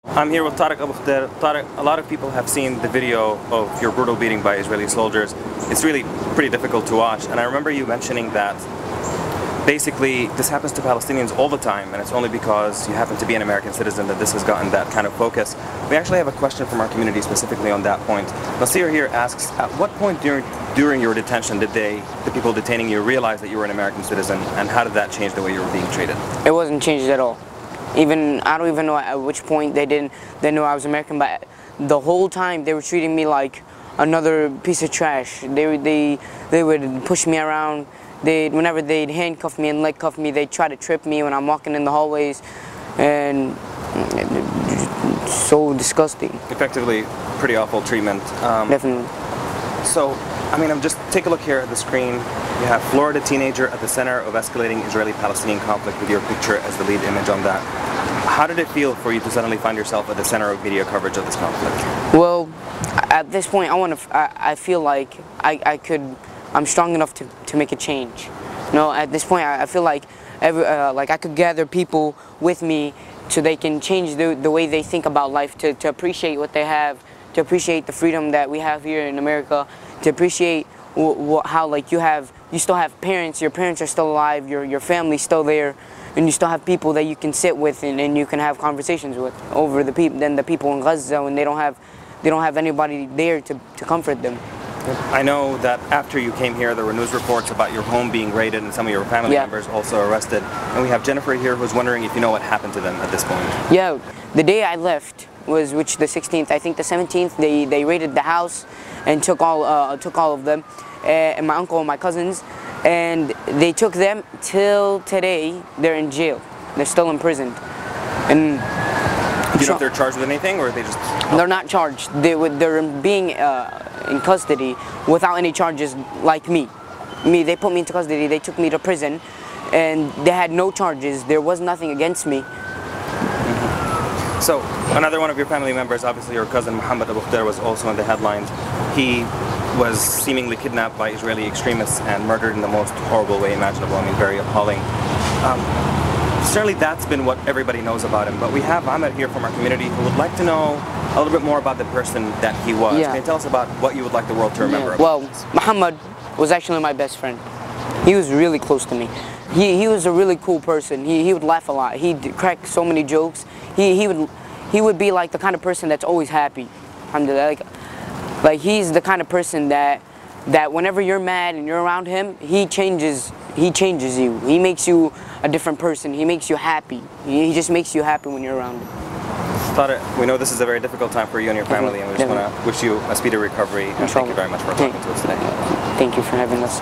I'm here with Tariq Abu Khdeir. Tariq, a lot of people have seen the video of your brutal beating by Israeli soldiers. It's really pretty difficult to watch, and I remember you mentioning that basically this happens to Palestinians all the time, and it's only because you happen to be an American citizen that this has gotten that kind of focus. We actually have a question from our community specifically on that point. Nasir here asks, at what point during your detention did the people detaining you realize that you were an American citizen, and how did that change the way you were being treated? It wasn't changed at all. I don't even know at which point they knew I was American, but the whole time they were treating me like another piece of trash. They would push me around. Whenever they'd handcuff me and leg cuff me, they'd try to trip me when I'm walking in the hallways, and so disgusting. Effectively, pretty awful treatment. Definitely. So, just take a look here at the screen. You have Florida teenager at the center of escalating Israeli-Palestinian conflict with your picture as the lead image on that. How did it feel for you to suddenly find yourself at the center of media coverage of this conflict? Well, at this point, I feel like I'm strong enough to make a change. At this point, I feel like I could gather people with me so they can change the way they think about life, to appreciate what they have, to appreciate the freedom that we have here in America, to appreciate how you still have parents, your parents are still alive, your family's still there, and you still have people that you can sit with and you can have conversations with over the people in Gaza when they don't have anybody there to comfort them. I know that after you came here, there were news reports about your home being raided and some of your family members also arrested. And we have Jennifer here who's wondering if you know what happened to them at this point. Yeah, the day I left was the 16th. I think the 17th they raided the house and took all of them, and my uncle and my cousins, and they took them till today. They're in jail. They're still imprisoned. And do you know if they're charged with anything, or are they just? They're not charged. They're being in custody without any charges, like me. They put me into custody. They took me to prison, and they had no charges. There was nothing against me. So another one of your family members, obviously your cousin Muhammad Abu Khdeir, was also in the headlines. He was seemingly kidnapped by Israeli extremists and murdered in the most horrible way imaginable. Very appalling. Certainly that's been what everybody knows about him, but we have Ahmed here from our community who would like to know a little bit more about the person that he was. Yeah. Can you tell us about what you would like the world to remember? Well, Muhammad was actually my best friend. He was really close to me. He was a really cool person. He would laugh a lot. He'd crack so many jokes. He would be like the kind of person that's always happy. Like he's the kind of person that whenever you're mad and you're around him, he changes you. He makes you a different person. He makes you happy. He just makes you happy when you're around him. Tariq, we know this is a very difficult time for you and your family, and we just want to wish you a speedy recovery, and thank you very much for talking to us today. Thank you for having us.